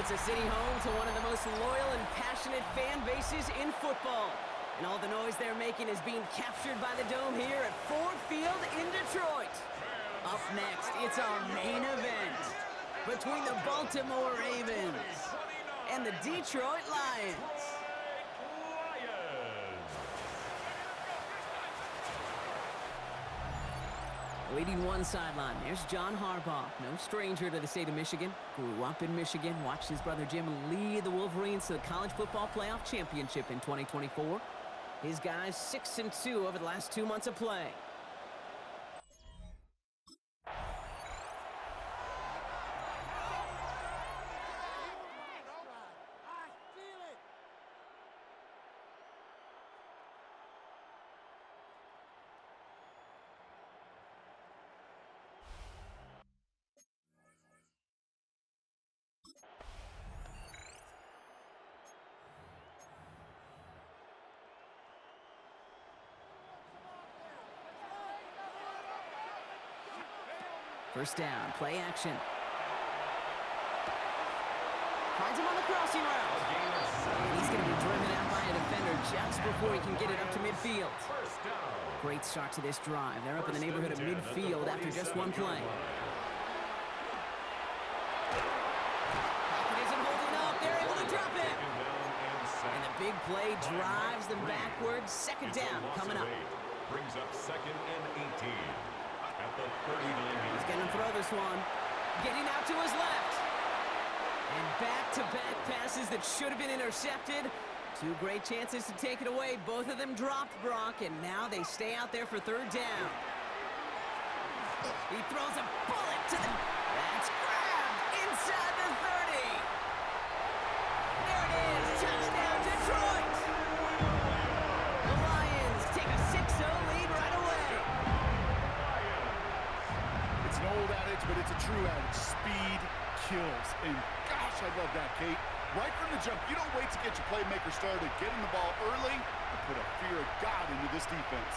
It's a city home to one of the most loyal and passionate fan bases in football. And all the noise they're making is being captured by the Dome here at Ford Field in Detroit. Up next, it's our main event between the Baltimore Ravens and the Detroit Lions. Leading one sideline, there's John Harbaugh, no stranger to the state of Michigan. Grew up in Michigan, watched his brother Jim lead the Wolverines to the College Football Playoff Championship in 2024. His guys 6-2 over the last 2 months of play. First down, play action. Finds him on the crossing route. And he's going to be driven out by a defender just before he can get it up to midfield. Great start to this drive. They're up in the neighborhood of midfield after just one play. Pocket isn't holding up. They're able to drop it. And the big play drives them backwards. Second down coming up. Brings up 2nd and 18. At the 39. He's going to throw this one. Getting out to his left. And back-to-back passes that should have been intercepted. Two great chances to take it away. Both of them dropped, Brock, and now they stay out there for third down. He throws a bullet to the... That's grabbed inside the 30. There it is. Touchdown, Detroit. The Lions take a 6-0 lead right away. It's an old adage, but it's a true adage. Speed kills. And gosh, I love that, Kate. Right from the jump, you don't wait to get your playmaker started. Getting the ball early and put a fear of God into this defense.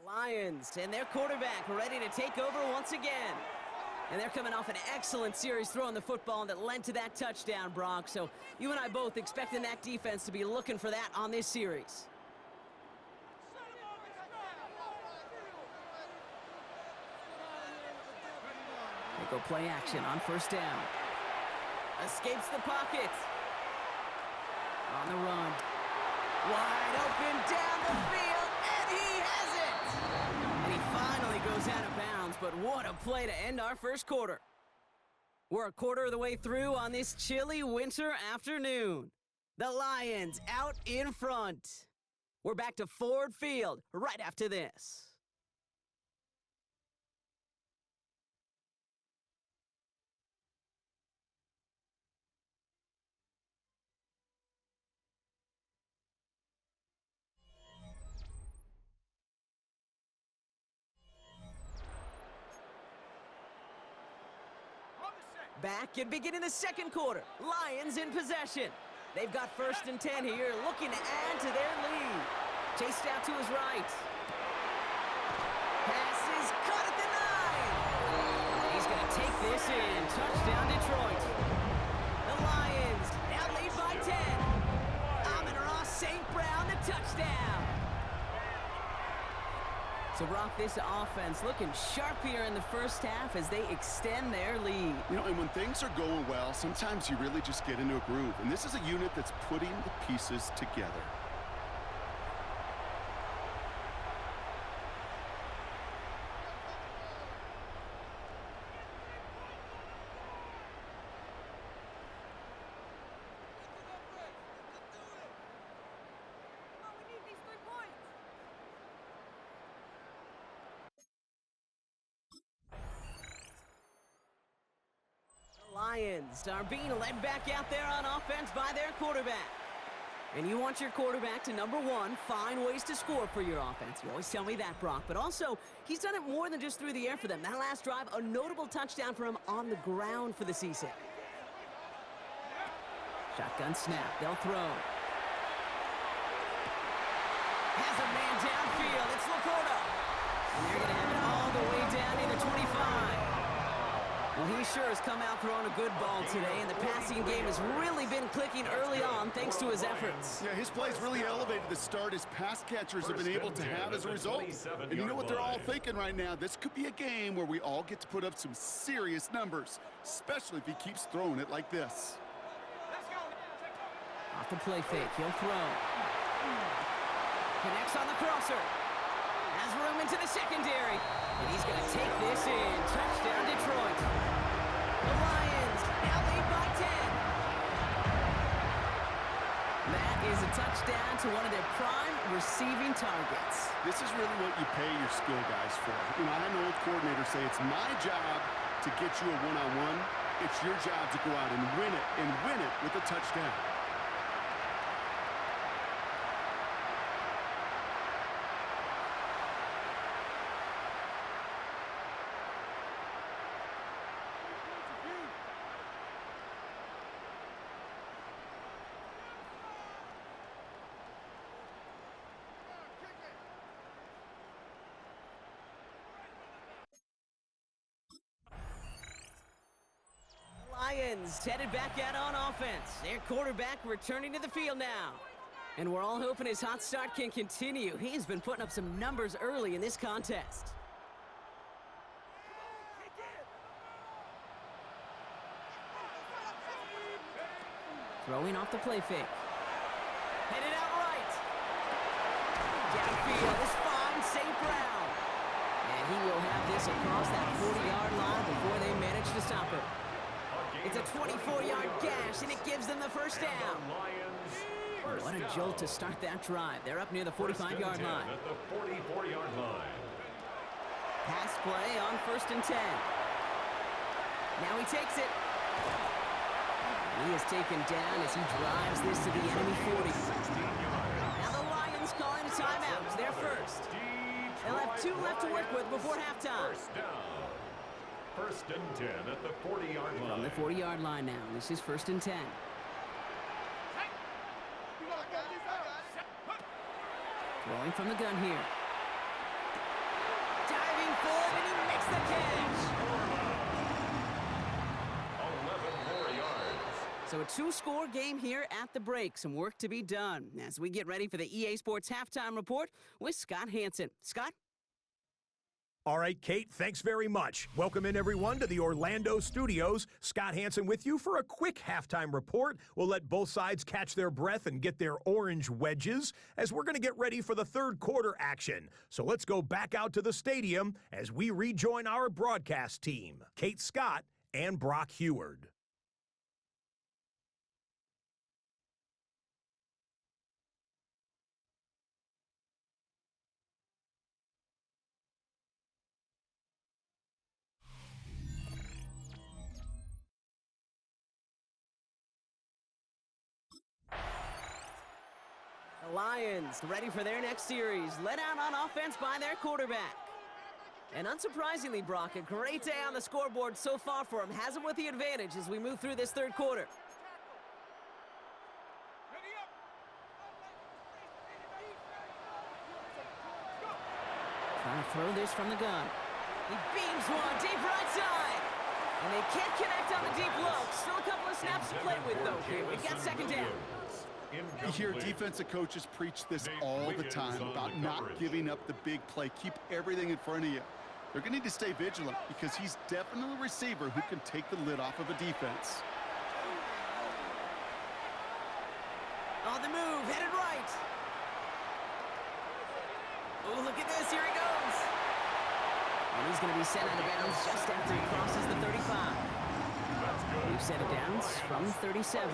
Lions and their quarterback ready to take over once again. And they're coming off an excellent series throwing the football that led to that touchdown, Brock. So you and I both expecting that defense to be looking for that on this series. They go play action on first down. Escapes the pocket. On the run. Wide open down the field, and he has it! And he finally goes out of bounds, but what a play to end our first quarter. We're a quarter of the way through on this chilly winter afternoon. The Lions out in front. We're back to Ford Field right after this. Back and beginning the second quarter. Lions in possession. They've got 1st and 10 here, looking to add to their lead. Chased out to his right. Pass is caught at the 9. He's going to take this in. Touchdown, Detroit. The Lions now lead by 10. Amon-Ra St. Brown, the touchdown. So, Brock, this offense looking sharp here in the first half as they extend their lead. You know, and when things are going well, sometimes you really just get into a groove. And this is a unit that's putting the pieces together. Lions are being led back out there on offense by their quarterback. And you want your quarterback to, number one, find ways to score for your offense. You always tell me that, Brock. But also, he's done it more than just through the air for them. That last drive, a notable touchdown for him on the ground for the season. Shotgun snap. They'll throw. Has a man downfield. It's Laporta. And they're going to have it all the way down near the 25. Well, he sure has come out throwing a good ball today, and the passing game has really been clicking early on thanks to his efforts. Yeah, his plays really elevated the start his pass catchers have been able to have as a result. And you know what they're all thinking right now? This could be a game where we all get to put up some serious numbers, especially if he keeps throwing it like this. Off the play fake, he'll throw. Connects on the crosser. Has room into the secondary. And he's going to take this in. Touchdown, Detroit. The Lions now lead by 10. That is a touchdown to one of their prime receiving targets. This is really what you pay your skill guys for. You know, I had an old coordinator say it's my job to get you a one-on-one. It's your job to go out and win it with a touchdown. Lions headed back out on offense. Their quarterback returning to the field now. And we're all hoping his hot start can continue. He's been putting up some numbers early in this contest. Throwing off the play fake. Headed out right. Downfield is fine, St. Brown. And he will have this across that 40-yard line before they manage to stop it. It's a 24-yard gash, and it gives them the first down. What a jolt to start that drive. They're up near the 45-yard line. At the 44-yard line. Pass play on 1st and 10. Now he takes it. And he is taken down as he drives this to the enemy 40. Now the Lions calling a timeout. It's their first. They'll have 2 left to work with before halftime. First down. 1st and 10 at the 40-yard line. From the 40-yard line now. This is 1st and 10. Throwing from the gun here. Diving forward, and he makes the catch. 11 more yards. So a 2-score game here at the break. Some work to be done as we get ready for the EA Sports Halftime Report with Scott Hansen. Scott? All right, Kate, thanks very much. Welcome in, everyone, to the Orlando studios. Scott Hansen with you for a quick halftime report. We'll let both sides catch their breath and get their orange wedges as we're going to get ready for the third quarter action. So let's go back out to the stadium as we rejoin our broadcast team, Kate Scott and Brock Heward. The Lions ready for their next series, led out on offense by their quarterback. And unsurprisingly, Brock, a great day on the scoreboard so far for him. Has him with the advantage as we move through this third quarter. Trying to throw this from the gun. He beams one deep right side. And they can't connect on the deep look. Still a couple of snaps to play with, though, here. We got 2nd down. You hear defensive coaches preach this all the time about not giving up the big play. Keep everything in front of you. They're going to need to stay vigilant because he's definitely a receiver who can take the lid off of a defense. On the move, headed right. Oh, look at this. Here he goes. And he's going to be sent out of bounds just after he crosses the 35. We've set it down from 37.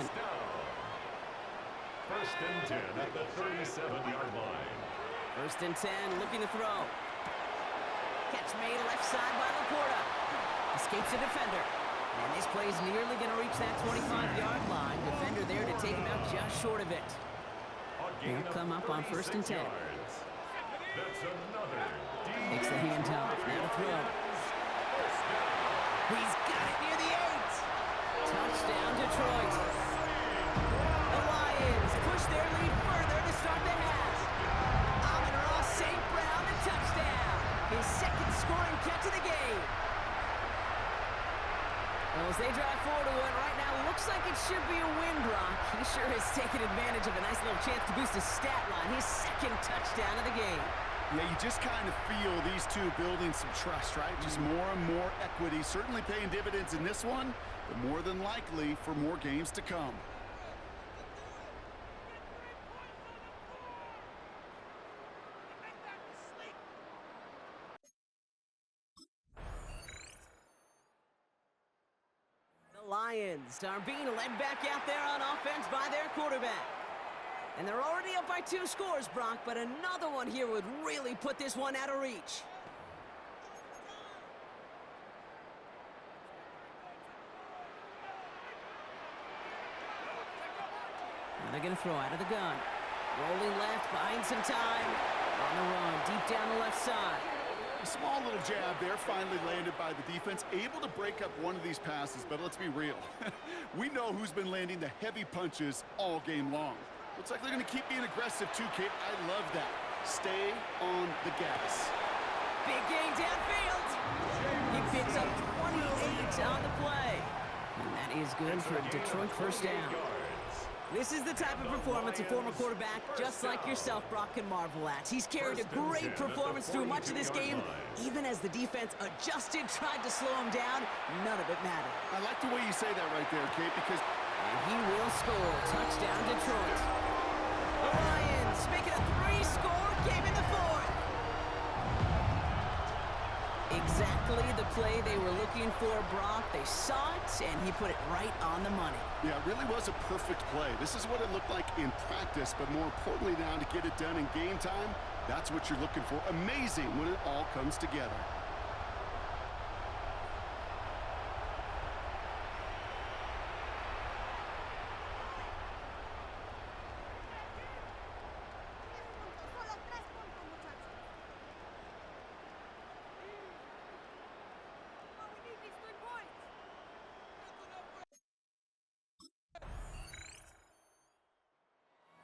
1st and 10 at the 37-yard line. 1st and 10, looking to throw. Catch made left side by Laporta. Escapes a defender. And this play is nearly going to reach that 25-yard line. Defender there to take him out just short of it. gain He'll come of up on 1st and 10. yards. That's another Makes the handoff. Now to throw. He's got it near the 8. Touchdown, Detroit. The Lions push their lead further to start the half. Amon-Ra St. Brown, a touchdown. His second scoring catch of the game. Well, as they drive forward to one right now, looks like it should be a win, Brock. He sure has taken advantage of a nice little chance to boost his stat line. His second touchdown of the game. Yeah, you just kind of feel these two building some trust, right? Just more and more equity. Certainly paying dividends in this one, but more than likely for more games to come. The Lions are being led back out there on offense by their quarterback. And they're already up by 2 scores, Brock, but another one here would really put this one out of reach. Now they're going to throw out of the gun. Rolling left, buying some time. On the run, deep down the left side. A small little jab there, finally landed by the defense. Able to break up one of these passes, but let's be real. We know who's been landing the heavy punches all game long. Looks like they're going to keep being aggressive too, Kate. I love that. Stay on the gas. Big gain downfield. He picks up 28 on the play. And that is good for a Detroit first down. This is the type of performance a former quarterback just like yourself, Brock, can marvel at. He's carried a great performance through much of this game. Even as the defense adjusted, tried to slow him down, none of it mattered. I like the way you say that right there, Kate, because... And he will score. Touchdown, Detroit. The Lions make it a 3-score game in the 4th. Exactly the play they were looking for, Brock. They saw it, and he put it right on the money. Yeah, it really was a perfect play. This is what it looked like in practice, but more importantly now to get it done in game time, that's what you're looking for. Amazing when it all comes together.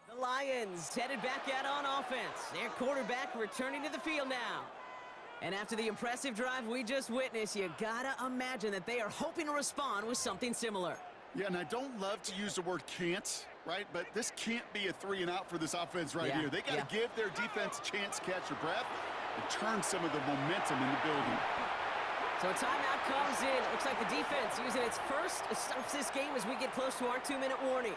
The Lions headed back out on offense. Their quarterback returning to the field now. And after the impressive drive we just witnessed, you gotta imagine that they are hoping to respond with something similar. Yeah, and I don't love to use the word can't, right? But this can't be a 3-and-out for this offense right here. They got to give their defense a chance to catch their breath and turn some of the momentum in the building. So a timeout comes in. Looks like the defense using its first stops this game as we get close to our 2-minute warning.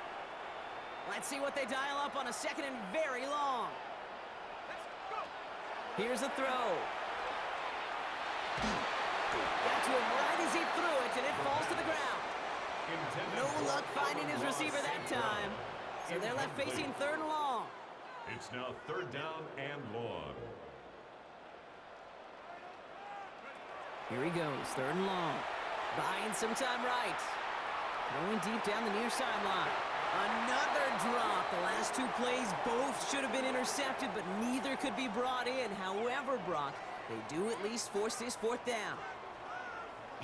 Let's see what they dial up on a 2nd and very long. Here's a throw. Got to him right as he threw it, and it falls to the ground. No luck finding his receiver that time. So they're left facing 3rd and long. It's now 3rd down and long. Here he goes, 3rd and long. Buying some time right. Throwing deep down the near sideline. Another drop. The last 2 plays both should have been intercepted, but neither could be brought in. However, Brock, they do at least force this 4th down.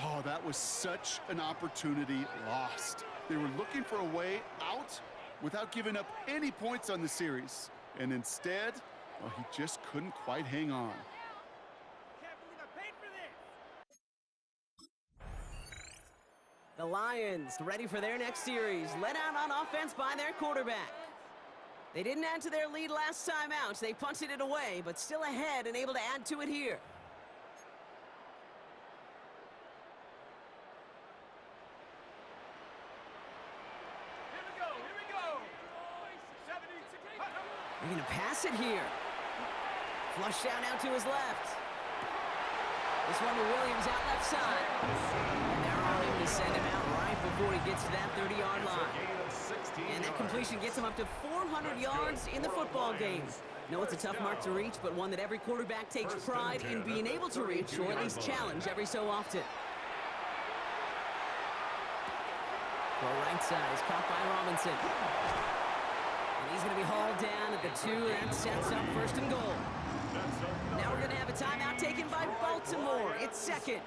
Oh, that was such an opportunity lost. They were looking for a way out without giving up any points on the series. And instead, well, he just couldn't quite hang on. The Lions ready for their next series, led out on offense by their quarterback. They didn't add to their lead last time out. They punted it away, but still ahead and able to add to it here. They're going to pass it here. Flush down out to his left. This one to Williams out left side. And they're on him to send him out right before he gets to that 30-yard line. And that completion gets him up to 400 yards in the football game. No, it's a tough mark to reach, but one that every quarterback takes pride in being able to reach, or at least challenge every so often. Well, right side is caught by Robinson. And he's going to be hauled down at 2, and sets up first and goal. Now we're going to have a timeout taken by Baltimore. It's second.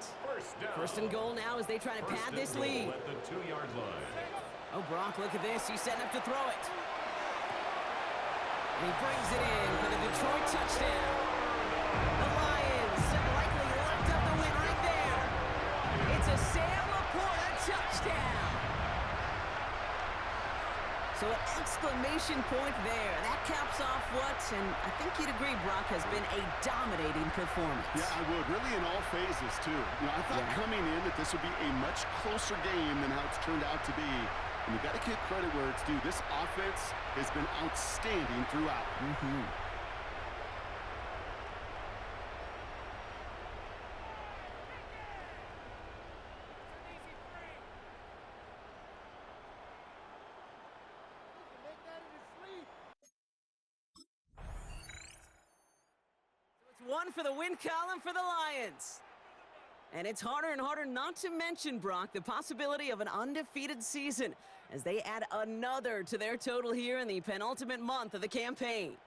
First and goal now as they try to pad this lead. At the 2-yard line. Oh, Brock, look at this. He's setting up to throw it. And he brings it in for the Detroit touchdown. The Lions have likely locked up the win right there. It's a Sam Laporta touchdown. So an exclamation point there. That caps off what, and I think you'd agree, Brock, has been a dominating performance. Yeah, I would. Really in all phases, too. I thought coming in that this would be a much closer game than how it's turned out to be. And you got to give credit where it's due. This offense has been outstanding throughout. It's one for the win column for the Lions. And it's harder and harder not to mention, Brock, the possibility of an undefeated season as they add another to their total here in the penultimate month of the campaign.